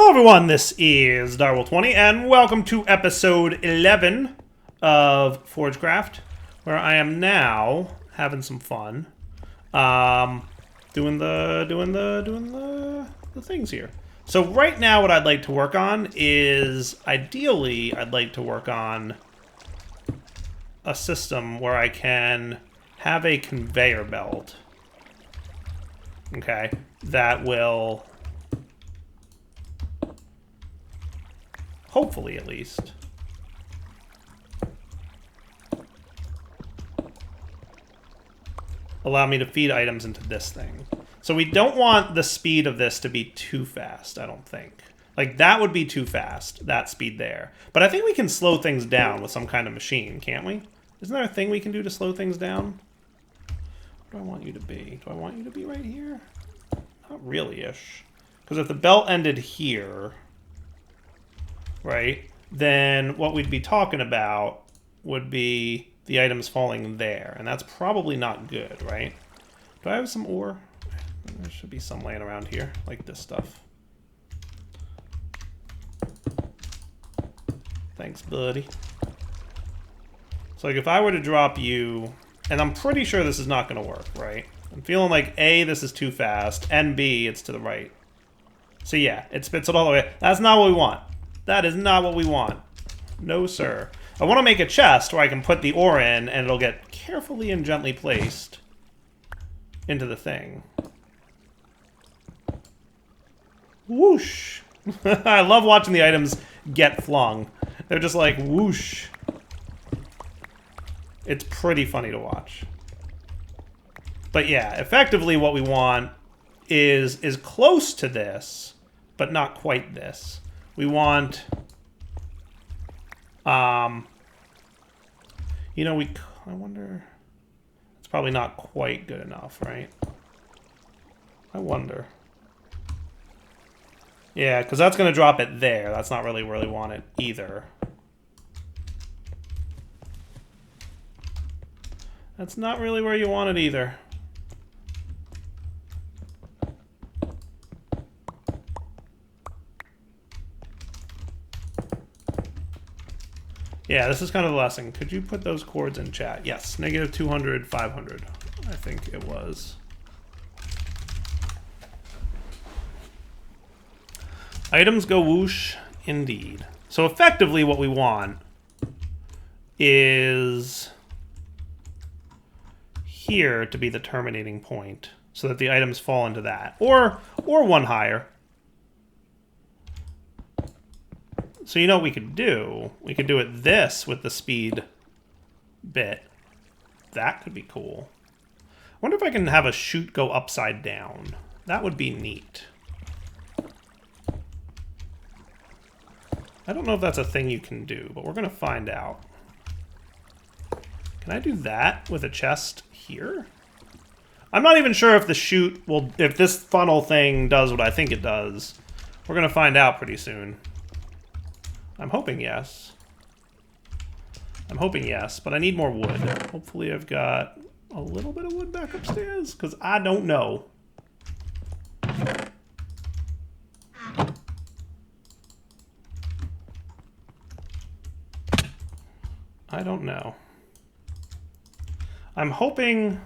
Hello everyone, this is Darwell20 and welcome to episode 11 of Forgecraft, where I am now having some fun doing the things here. So right now what I'd like to work on is, ideally, I'd like to work on a system where I can have a conveyor belt, okay, that will, hopefully at least, allow me to feed items into this thing. So we don't want the speed of this to be too fast, I don't think. Like, that would be too fast, that speed there. But I think we can slow things down with some kind of machine, can't we? Isn't there a thing we can do to slow things down? Where do I want you to be? Do I want you to be right here? Not really-ish. Because if the belt ended here, right, then what we'd be talking about would be the items falling there. And that's probably not good, right? Do I have some ore? There should be some laying around here, like this stuff. Thanks, buddy. So, like, if I were to drop you, and I'm pretty sure this is not going to work, right? I'm feeling like, A, this is too fast, and B, it's to the right. So, yeah, it spits it all the way. That's not what we want. That is not what we want. No, sir. I want to make a chest where I can put the ore in, and it'll get carefully and gently placed into the thing. Whoosh. I love watching the items get flung. They're just like, whoosh. It's pretty funny to watch. But yeah, effectively what we want is close to this, but not quite this. We want, you know, I wonder, it's probably not quite good enough, right? I wonder. Yeah, because that's going to drop it there. That's not really where we want it either. That's not really where you want it either. Yeah, this is kind of the lesson. Could you put those chords in chat? Yes, negative 200, 500. I think it was. Items go whoosh, indeed. So effectively what we want is here to be the terminating point so that the items fall into that. Or one higher. So you know what we could do? We could do it this with the speed bit. That could be cool. I wonder if I can have a chute go upside down. That would be neat. I don't know if that's a thing you can do, but we're going to find out. Can I do that with a chest here? I'm not even sure if the chute will... If this funnel thing does what I think it does. We're going to find out pretty soon. I'm hoping yes. I'm hoping yes, but I need more wood. Hopefully I've got a little bit of wood back upstairs, because I don't know. I don't know. I'm hoping...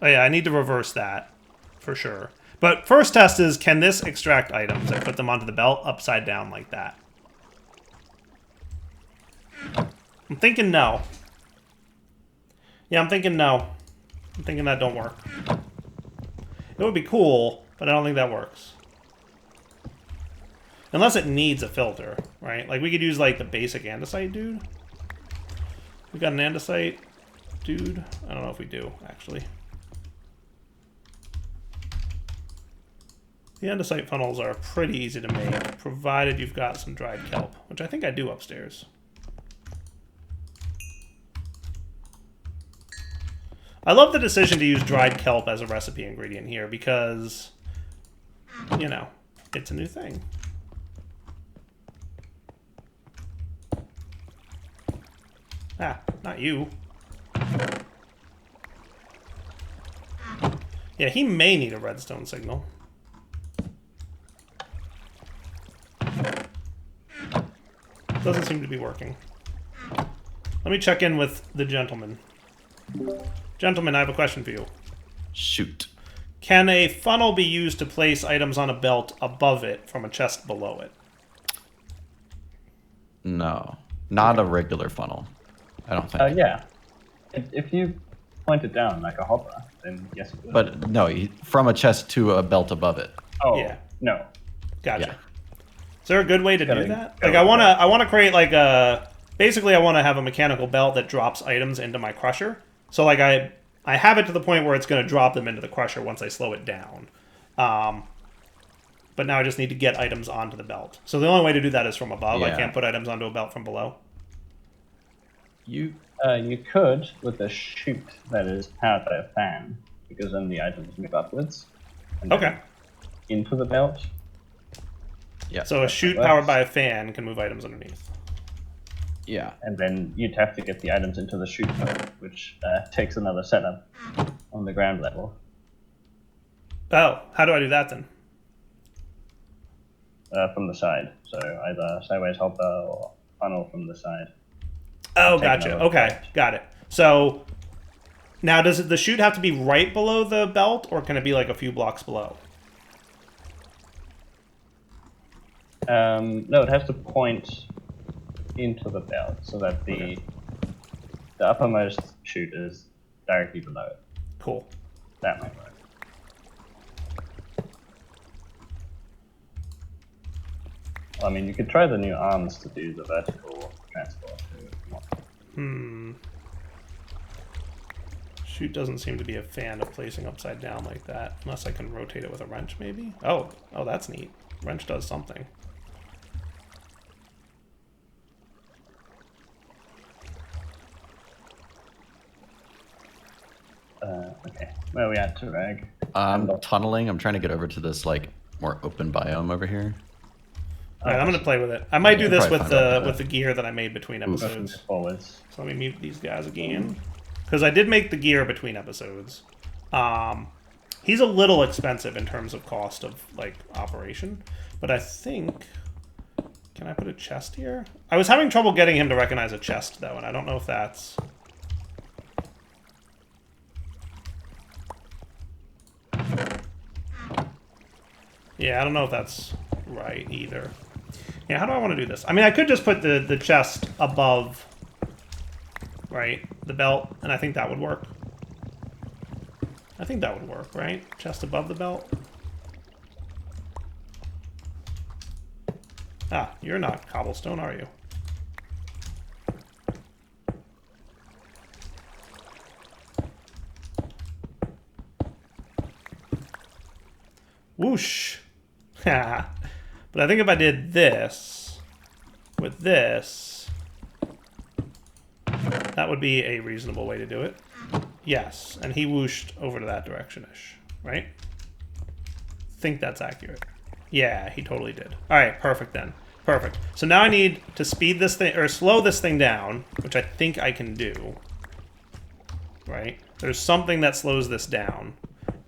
Oh yeah, I need to reverse that, for sure. But first test is, can this extract items and put them onto the belt upside down like that? I'm thinking no. Yeah, I'm thinking no. I'm thinking that don't work. It would be cool, but I don't think that works. Unless it needs a filter, right? Like, we could use, like, the basic andesite dude. We got an andesite dude? I don't know if we do, actually. The andesite funnels are pretty easy to make, provided you've got some dried kelp, which I think I do upstairs. I love the decision to use dried kelp as a recipe ingredient here because, you know, it's a new thing. Ah, not you. Yeah, he may need a redstone signal. Doesn't seem to be working. Let me check in with the gentleman. Gentlemen, I have a question for you. Shoot. Can a funnel be used to place items on a belt above it from a chest below it? No. Not a regular funnel. I don't think. Yeah. If you point it down like a hopper, then yes it would. But no, from a chest to a belt above it. Oh, Yeah. no. Gotcha. Yeah. Is there a good way to do that? Like, I want to create like a... Basically, I want to have a mechanical belt that drops items into my crusher. So, like, I have it to the point where it's going to drop them into the crusher once I slow it down. But now I just need to get items onto the belt. So the only way to do that is from above. Yeah. I can't put items onto a belt from below. You could with a chute that is powered by a fan, because then the items move upwards. And Okay. Into the belt. Yeah. So a chute powered by a fan can move items underneath. Yeah. And then you'd have to get the items into the chute mode, which takes another setup on the ground level. Oh, how do I do that then? From the side. So either sideways hopper or funnel from the side. Oh, Take gotcha. another Okay, belt. got it. So now does the chute have to be right below the belt, or can it be like a few blocks below? No, it has to point into the belt so that the uppermost chute is directly below it. Cool. That might work. Well, I mean, you could try the new arms to do the vertical transport too. If you want. Chute doesn't seem to be a fan of placing upside down like that, unless I can rotate it with a wrench, maybe? Oh, that's neat. Wrench does something. Okay, where are we at, Turag? I'm tunneling. I'm trying to get over to this like more open biome over here. Alright, I'm gonna play with it. I might do this probably with find out with the gear that I made between Motion episodes. forwards. So let me mute these guys again. Because I did make the gear between episodes. He's a little expensive in terms of cost of, like, operation. But I think... Can I put a chest here? I was having trouble getting him to recognize a chest, though, and I don't know if that's... Yeah, I don't know if that's right, either. Yeah, how do I want to do this? I mean, I could just put the chest above, right, the belt, and I think that would work. I think that would work, right? Chest above the belt. Ah, you're not cobblestone, are you? Whoosh. But I think if I did this with this, that would be a reasonable way to do it. Yes, and he whooshed over to that direction-ish, right? Think that's accurate. Yeah, he totally did. All right, perfect then. Perfect. So now I need to speed this thing, or slow this thing down, which I think I can do. Right? There's something that slows this down.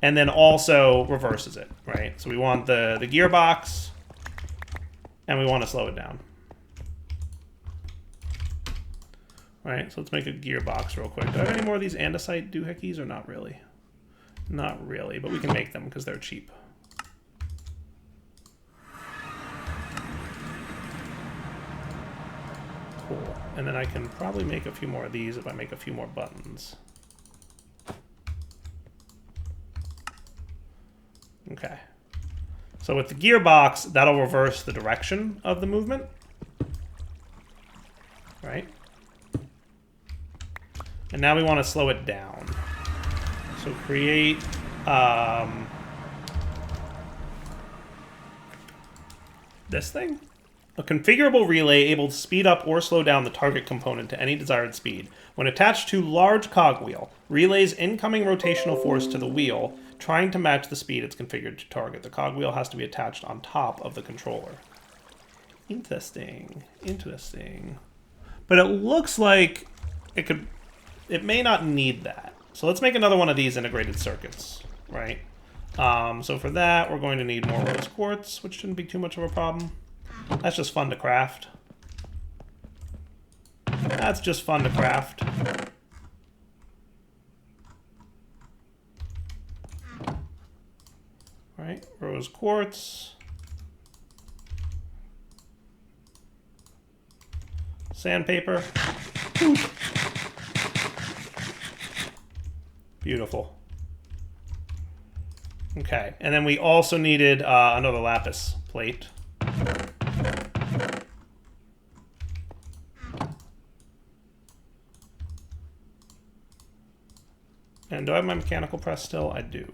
And then also reverses it, right? So we want the gearbox, and we want to slow it down. All right, so let's make a gearbox real quick. Do I have any more of these andesite doohickeys or not really? Not really, but we can make them because they're cheap. Cool. And then I can probably make a few more of these if I make a few more buttons. Okay. So with the gearbox, that'll reverse the direction of the movement. Right? And now we want to slow it down. So create... this thing? A configurable relay able to speed up or slow down the target component to any desired speed. When attached to large cogwheel, relays incoming rotational force to the wheel, trying to match the speed it's configured to target. The cogwheel has to be attached on top of the controller. Interesting. Interesting. But it looks like it may not need that. So let's make another one of these integrated circuits, right? So for that, we're going to need more rose quartz, which shouldn't be too much of a problem. That's just fun to craft. That's just fun to craft. Right, rose quartz. Sandpaper. Beautiful. Okay, and then we also needed another lapis plate. And do I have my mechanical press still? I do.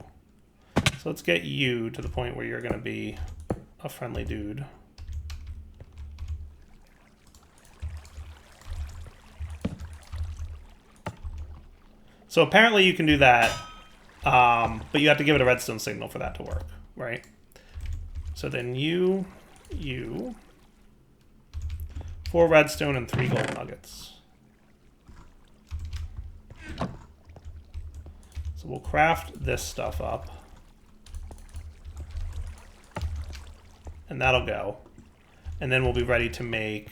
So let's get you to the point where you're going to be a friendly dude. So apparently you can do that, but you have to give it a redstone signal for that to work, right? So then you, 4 redstone and 3 gold nuggets. So we'll craft this stuff up. And that'll go. And then we'll be ready to make,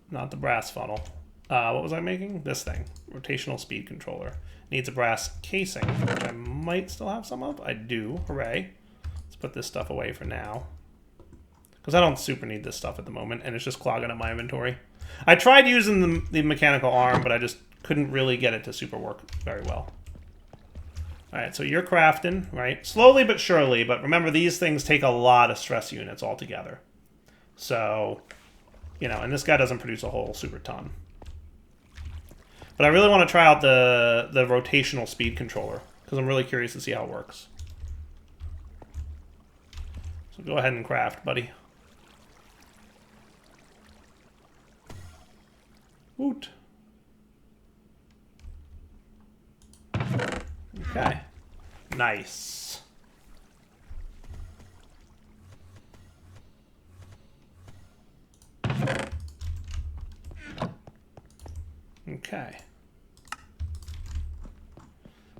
not the brass funnel. What was I making? This thing. Rotational speed controller. Needs a brass casing, which I might still have some of. I do. Hooray. Let's put this stuff away for now. Because I don't super need this stuff at the moment, and it's just clogging up my inventory. I tried using the mechanical arm, but I just couldn't really get it to super work very well. Alright, so you're crafting, right? Slowly but surely, but remember these things take a lot of stress units altogether. So, you know, and this guy doesn't produce a whole super ton. But I really want to try out the rotational speed controller, because I'm really curious to see how it works. So go ahead and craft, buddy. Woot. Okay. Nice. Okay.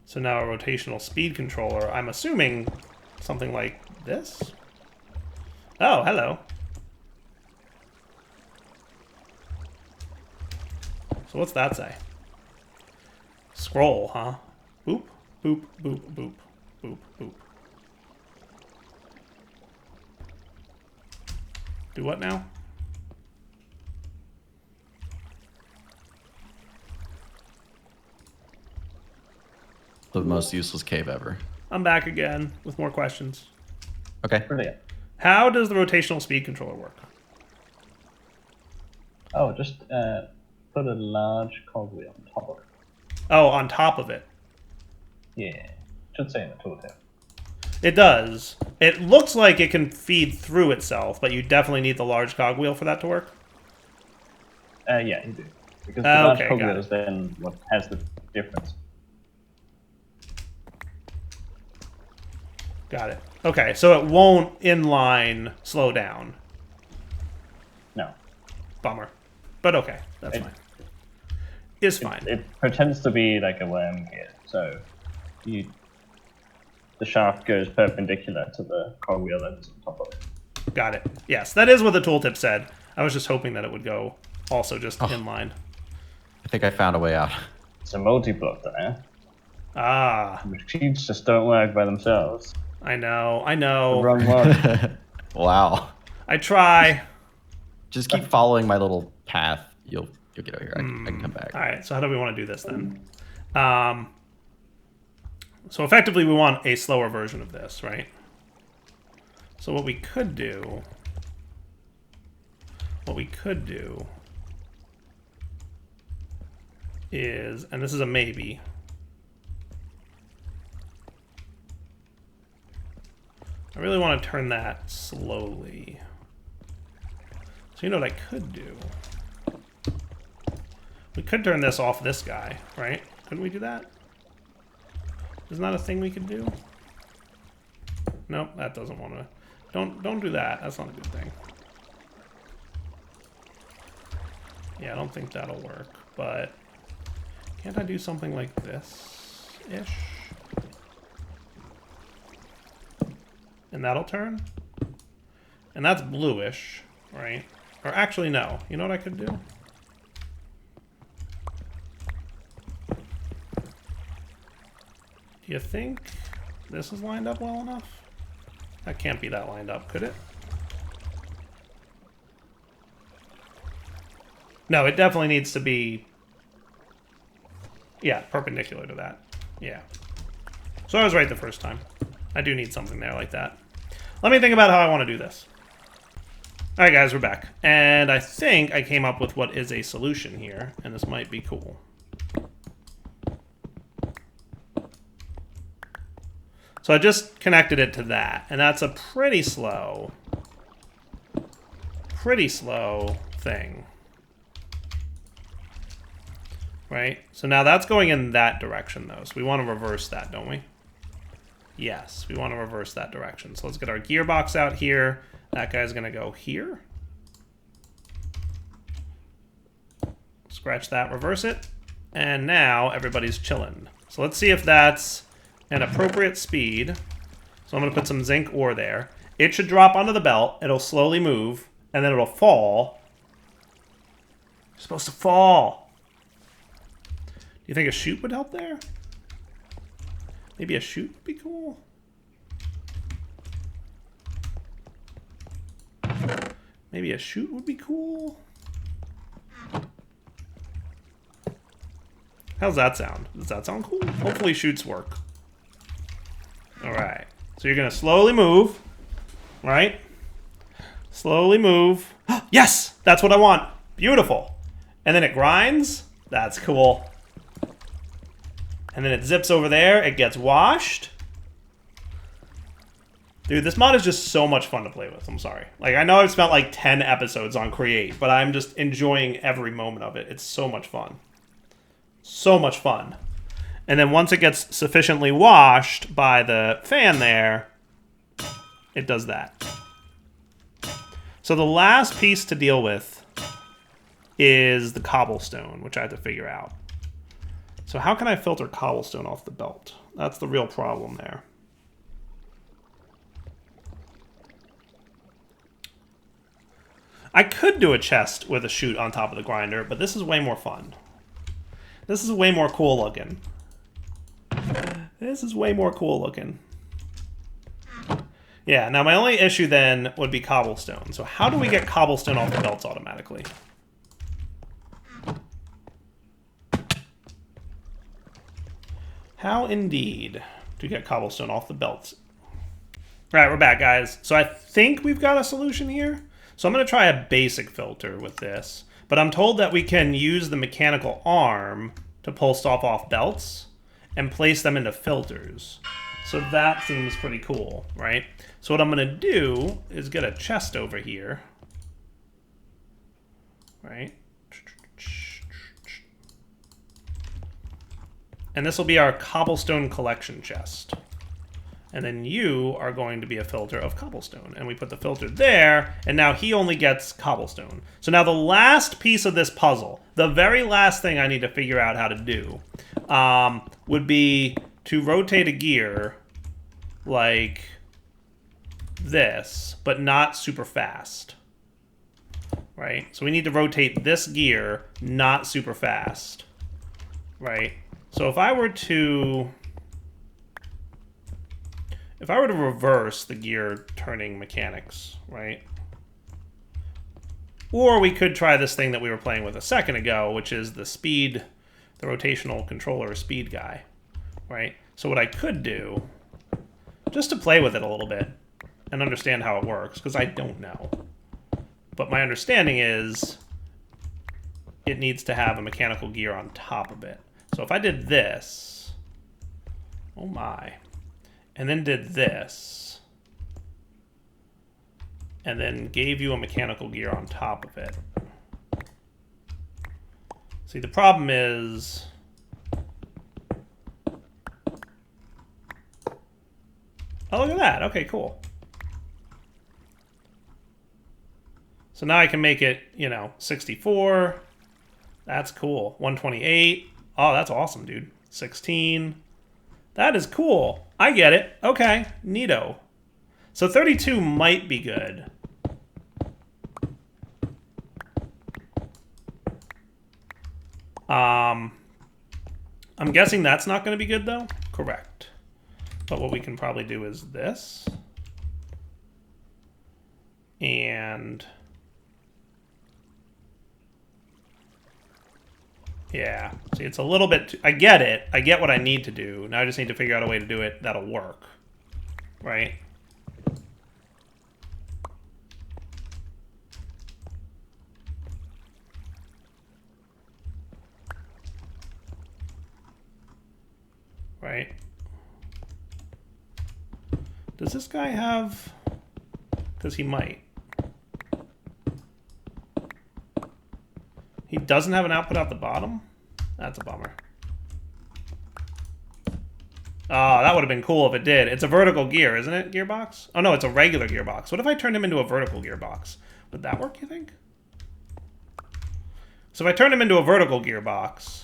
So now a rotational speed controller, I'm assuming something like this? Oh, hello. So what's that say? Scroll, huh? Boop, boop, boop, boop, boop, boop. Do what now? The most useless cave ever. I'm back again with more questions. Okay. Brilliant. How does the rotational speed controller work? Oh, just put a large cogwheel on top of it. Oh, on top of it. Yeah. Should say in the tooltip. It does. It looks like it can feed through itself, but you definitely need the large cogwheel for that to work. Yeah, you do. Because the large Okay, cogwheel got it. is then what has the difference. Got it. Okay, so it won't inline slow down. No. Bummer. But okay, that's fine. It's fine. It pretends to be like a worm gear, so the shaft goes perpendicular to the cogwheel that is on top of it. Got it. Yes, that is what the tooltip said. I was just hoping that it would go also just inline. I think I found a way out. It's a multi-block there. Ah, Machines just don't work by themselves. I know. I know. Wrong one. Wow. I try. Just keep following my little path. You'll get over here. I can come back. All right, so how do we want to do this then? So effectively we want a slower version of this, right? So what we could do is, and this is a maybe, I really want to turn that slowly. So you know what I could do? We could turn this off this guy, right? Couldn't we do that? Isn't that a thing we could do? Nope, that doesn't want to. Don't do that. That's not a good thing. Yeah, I don't think that'll work, but can't I do something like this-ish? And that'll turn? And that's bluish, right? Or actually, no. You know what I could do? Do you think this is lined up well enough? That can't be that lined up, could it? No, it definitely needs to be... Yeah, perpendicular to that. Yeah. So I was right the first time. I do need something there like that. Let me think about how I want to do this. Alright guys, we're back. And I think I came up with what is a solution here, and this might be cool. So I just connected it to that, and that's a pretty slow thing. Right? So now that's going in that direction, though. So we want to reverse that, don't we? Yes, we want to reverse that direction. So let's get our gearbox out here. That guy's going to go here. Scratch that, reverse it. And now everybody's chilling. So let's see if that's an appropriate speed. So I'm going to put some zinc ore there. It should drop onto the belt. It'll slowly move, and then it'll fall. It's supposed to fall. Do you think a chute would help there? Maybe a chute would be cool. Maybe a chute would be cool. How's that sound? Does that sound cool? Hopefully chutes work. Alright. So you're going to slowly move. Right? Slowly move. Yes! That's what I want. Beautiful. And then it grinds. That's cool. And then it zips over there. It gets washed. Dude, this mod is just so much fun to play with. I'm sorry. Like, I know I've spent like 10 episodes on Create, but I'm just enjoying every moment of it. It's so much fun. So much fun. And then once it gets sufficiently washed by the fan there, it does that. So the last piece to deal with is the cobblestone, which I have to figure out. So how can I filter cobblestone off the belt? That's the real problem there. I could do a chest with a chute on top of the grinder, but this is way more fun. This is way more cool looking. This is way more cool looking. Yeah, now my only issue then would be cobblestone. So how do we get cobblestone off the belts automatically? How indeed to get cobblestone off the belts? Alright, we're back, guys. So I think we've got a solution here. So I'm going to try a basic filter with this. But I'm told that we can use the mechanical arm to pull stuff off belts and place them into filters. So that seems pretty cool, right? So what I'm going to do is get a chest over here. Right? And this will be our cobblestone collection chest. And then you are going to be a filter of cobblestone. And we put the filter there, and now he only gets cobblestone. So now the last piece of this puzzle, the very last thing I need to figure out how to do, would be to rotate a gear like this, but not super fast. Right? So we need to rotate this gear not super fast. Right? So if I were to reverse the gear turning mechanics, right? Or we could try this thing that we were playing with a second ago, which is the speed, the rotational controller speed guy, right? So what I could do, just to play with it a little bit and understand how it works, because I don't know. But my understanding is it needs to have a mechanical gear on top of it. So if I did this, oh my, and then did this, and then gave you a mechanical gear on top of it. See, the problem is oh, look at that. Okay, cool. So now I can make it, you know, 64. That's cool. 128. Oh, that's awesome, dude. 16. That is cool. I get it. Okay, neato. So 32 might be good. I'm guessing that's not going to be good, though. Correct. But what we can probably do is this. And... yeah. See, it's a little bit... I get it. I get what I need to do. Now I just need to figure out a way to do it that'll work. Right? Right? Does this guy have... because he might. He doesn't have an output out the bottom? That's a bummer. Oh, that would have been cool if it did. It's a vertical gear, isn't it, gearbox? Oh, no, it's a regular gearbox. What if I turned him into a vertical gearbox? Would that work, you think? So if I turn him into a vertical gearbox,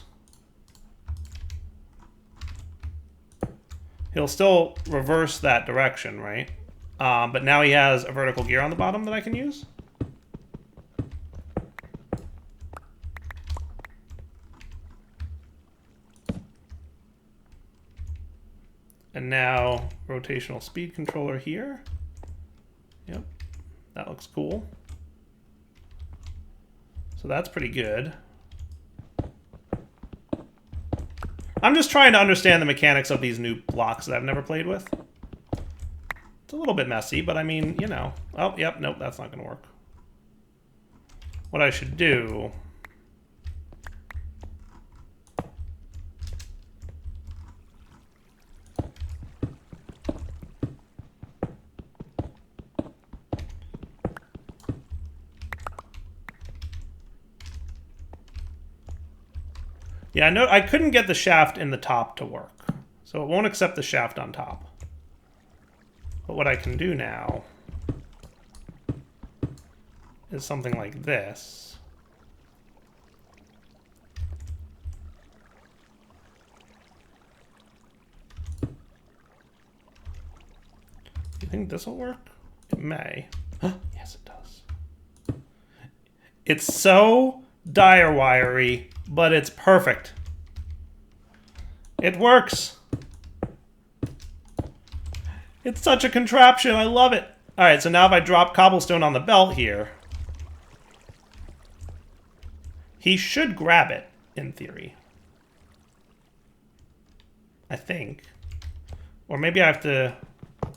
he'll still reverse that direction, right? But now he has a vertical gear on the bottom that I can use? And now, rotational speed controller here. Yep, that looks cool. So that's pretty good. I'm just trying to understand the mechanics of these new blocks that I've never played with. It's a little bit messy, but I mean, you know. Oh, yep, nope, that's not going to work. What I should do... yeah, no, I couldn't get the shaft in the top to work. So it won't accept the shaft on top. But what I can do now is something like this. Do you think this will work? It may. Yes, it does. It's so dire wiry, but it's perfect. It works. It's such a contraption. I love it. All right, so now if I drop cobblestone on the belt here, he should grab it, in theory. I think. Or maybe I have to... I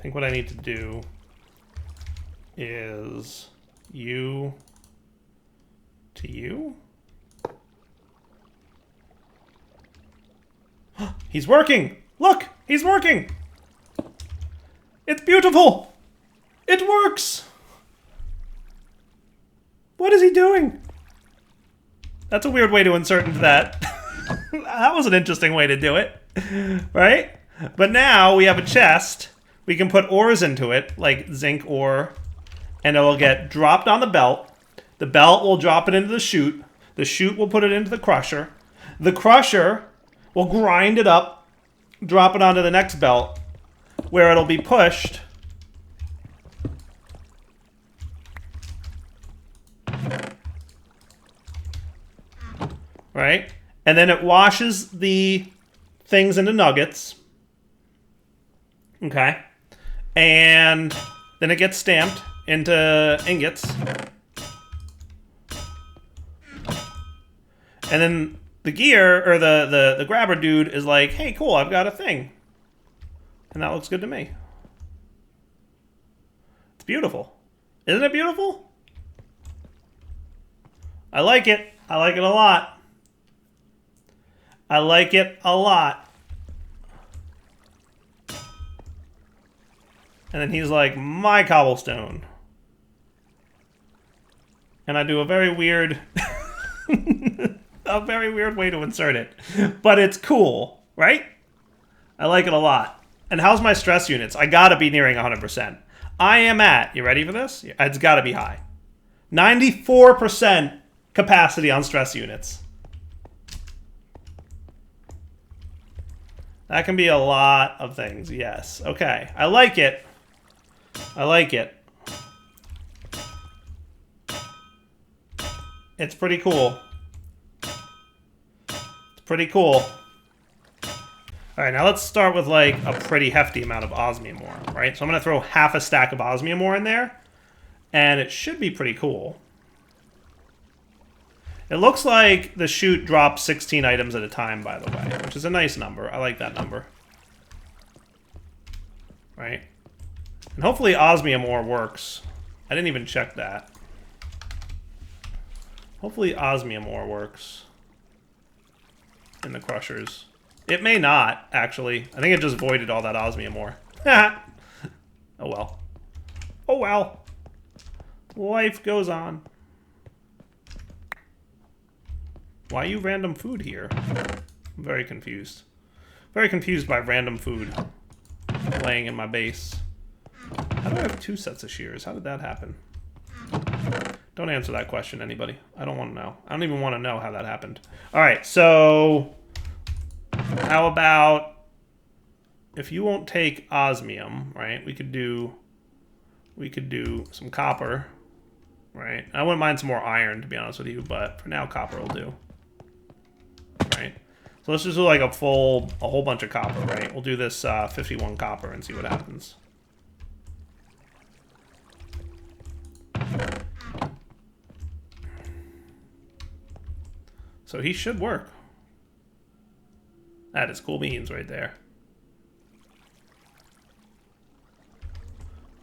think what I need to do is U to U. He's working! Look! He's working! It's beautiful! It works! What is he doing? That's a weird way to insert into that. That was an interesting way to do it. Right? But now we have a chest. We can put ores into it, like zinc ore, and it will get dropped on the belt. The belt will drop it into the chute. The chute will put it into the crusher. The crusher will grind it up, drop it onto the next belt, where it'll be pushed. Right? And then it washes the things into nuggets. Okay? And then it gets stamped into ingots. And then the gear, or the grabber dude is like, hey, cool, I've got a thing. And that looks good to me. It's beautiful. Isn't it beautiful? I like it. I like it a lot. I like it a lot. And then he's like, my cobblestone. And I do a very weird... a very weird way to insert it. But it's cool, right? I like it a lot. And how's my stress units? I gotta be nearing 100%. I am at, you ready for this? It's gotta be high. 94% capacity on stress units. That can be a lot of things, yes. Okay, I like it. I like it. It's pretty cool. It's pretty cool. All right, now let's start with like a pretty hefty amount of osmium ore, right? So I'm gonna throw half a stack of osmium ore in there, and it should be pretty cool. It looks like the chute drops 16 items at a time, by the way, which is a nice number. I like that number. Right? And hopefully osmium ore works. I didn't even check that. Hopefully osmium ore works in the crushers. It may not, actually. I think it just voided all that osmium ore. Oh well. Oh well. Life goes on. Why you random food here? I'm very confused. Very confused by random food laying in my base. How do I have 2 sets of shears? How did that happen? Don't answer that question, anybody. I don't want to know. I don't even want to know how that happened. Alright, so... how about... if you won't take osmium, right? We could do some copper, right? I wouldn't mind some more iron, to be honest with you, but for now, copper will do. Right? So let's just do like a whole bunch of copper, right? We'll do this 51 copper and see what happens. So he should work. That is cool beans right there.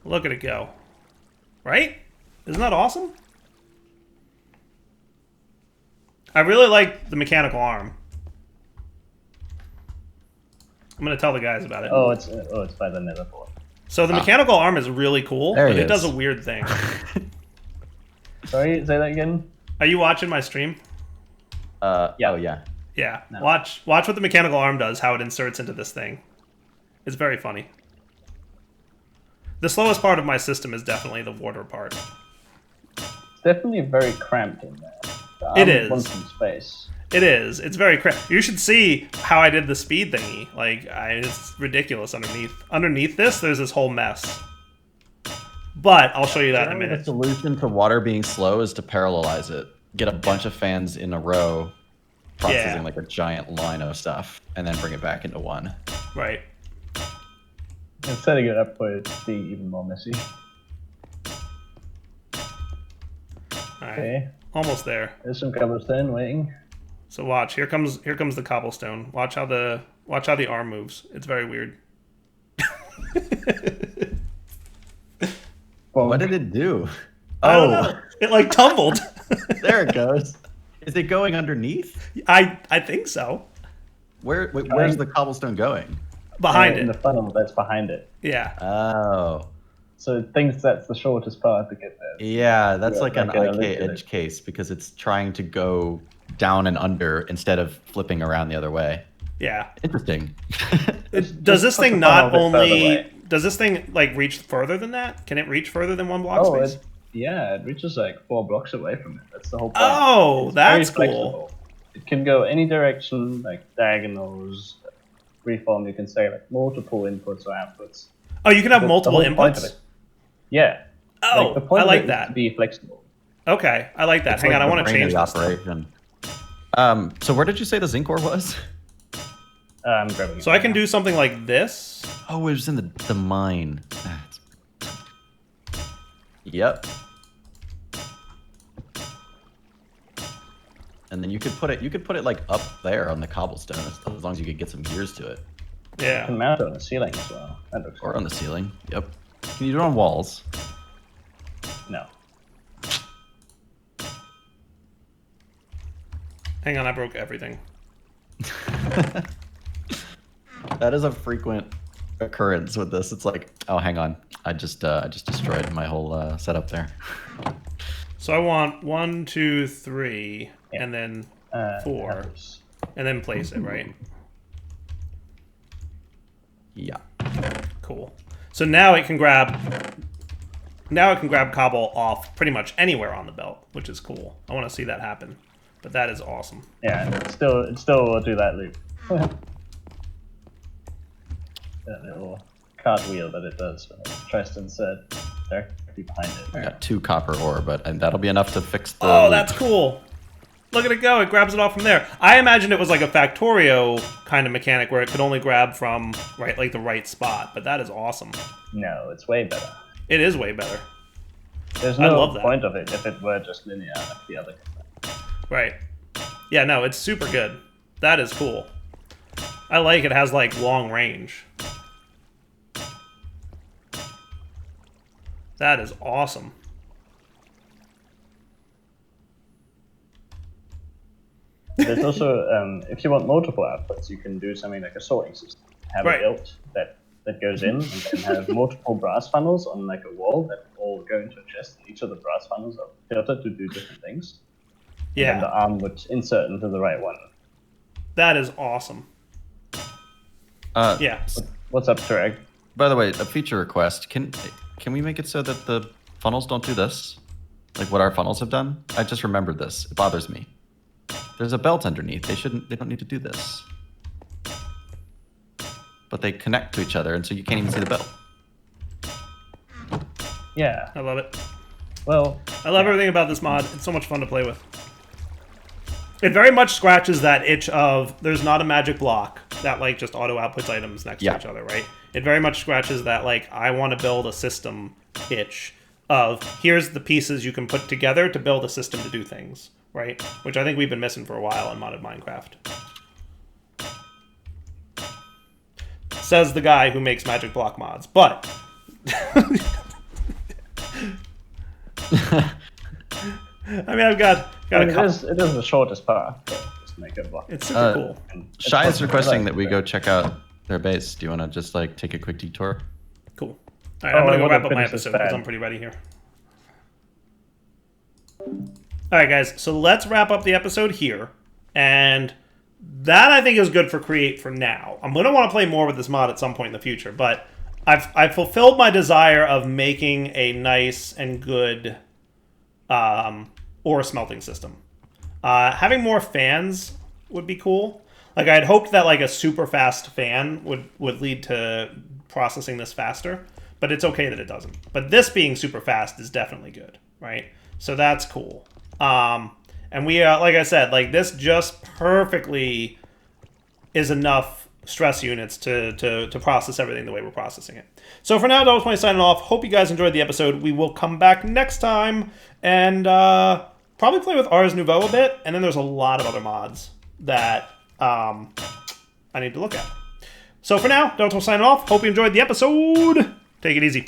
Look at it go. Right? Isn't that awesome? I really like the mechanical arm. I'm gonna tell the guys about it. Oh, it's by the nether port. So the mechanical arm is really cool, There but he it does a is. weird thing. Sorry, say that again. Are you watching my stream? Yeah. Oh, yeah. Yeah. No. Watch what the mechanical arm does, how it inserts into this thing. It's very funny. The slowest part of my system is definitely the water part. It's definitely very cramped in there. It is. Want some space. It is. It's very cramped. You should see how I did the speed thingy. Like, it's ridiculous underneath. Underneath this, there's this whole mess. But I'll show you that in a The minute. solution to water being slow is to parallelize it. Get a bunch of fans in a row, processing like a giant line of stuff, and then bring it back into one. Right. And setting it up for it to be even more messy. Alright. Okay. Almost there. There's some cobblestone waiting. So watch. Here comes the cobblestone. Watch how the arm moves. It's very weird. What did it do? I don't know. It like tumbled. There it goes. Is it going underneath? I think so. Where's the cobblestone going? Behind in it. the funnel that's behind it. Yeah. Oh. So it thinks that's the shortest path to get there. Yeah, that's Yeah, like an like a IK link edge case because it's trying to go down and under instead of flipping around the other way. Yeah. Interesting. Does this put the thing not funnel a bit further only away. does this thing like reach further than that? Can it reach further than one block Oh, space? it reaches like 4 blocks away from it. That's the whole point. Oh, It's very that's cool. flexible. It can go any direction, like diagonals, freeform. You can say like multiple inputs or outputs. Oh, you can have The multiple whole point of inputs? it- Yeah. Oh, the point I of like it is that. to be flexible. Okay, I like that. It's Hang like on, I the want to brain of change the this. operation. So where did you say the zinc ore was? I'm grabbing it So I right can now. do something like this. Oh, it was in the mine. Yep. And then you could put it like up there on the cobblestone as long as you could get some gears to it. You Yeah. can mount it on the ceiling as well. That looks Or cool. on the ceiling. Yep. Can you do it on walls? No. Hang on, I broke everything. That is a frequent occurrence with this. It's like, oh, hang on, I just destroyed my whole setup there. So I want 1, 2, 3, Yeah. and then 4, Others. and then place it, right? Yeah. Cool. So now it can grab cobble off pretty much anywhere on the belt, which is cool. I want to see that happen. But that is awesome. Yeah, and it still will do that loop. That little cartwheel that it does when it tries to insert there. directly behind it. I got 2 copper ore, but that'll be enough to fix the. Oh, loop. that's cool. Look at it go. It grabs it off from there. I imagined it was like a Factorio kind of mechanic where it could only grab from like the right spot, but that is awesome. No, it's way better. It is way better. There's I no love that. point of it if it were just linear like the other. Right. Yeah, no, it's super good. That is cool. I like it has like long range. That is awesome. There's also, if you want multiple outputs, you can do something like a sorting system. Have Right. a built that goes in, and then have multiple brass funnels on like a wall that all go into a chest. Each of the brass funnels are filtered to do different things. And then the Yeah, arm would insert into the right one. that is awesome. Yeah. What's up, Turek? By the way, a feature request. Can we make it so that the funnels don't do this? Like what our funnels have done? I just remembered this. It bothers me. There's a belt underneath. They don't need to do this. But they connect to each other, and so you can't even see the belt. Yeah. I love it. Well, I love everything about this mod. It's so much fun to play with. It very much scratches that itch of there's not a magic block that like just auto outputs items next to each other, right? It very much scratches that like I want to build a system itch of here's the pieces you can put together to build a system to do things, right? Which I think we've been missing for a while in modded Minecraft. Says the guy who makes magic block mods, but I mean, I've got a couple. it is the shortest path. Just make a block. It's super cool. And it's Shai is possible, requesting right? that we go check out their base. Do you want to just like take a quick detour? Cool. All right, I'm I gonna go wanna wrap up my finish this episode because bag. I'm pretty ready here. All right, guys. So let's wrap up the episode here, and that I think is good for Create for now. I'm gonna want to play more with this mod at some point in the future, but I've fulfilled my desire of making a nice and good ore smelting system. Having more fans would be cool. Like I'd hoped that like a super fast fan would lead to processing this faster, but it's okay that it doesn't. But this being super fast is definitely good, right? So that's cool. And we like I said, like this just perfectly is enough stress units to process everything the way we're processing it. So for now, Double 20 signing off. Hope you guys enjoyed the episode. We will come back next time and probably play with Ars Nouveau a bit. And then there's a lot of other mods that I need to look at. So for now, Double 20 signing off. Hope you enjoyed the episode. Take it easy.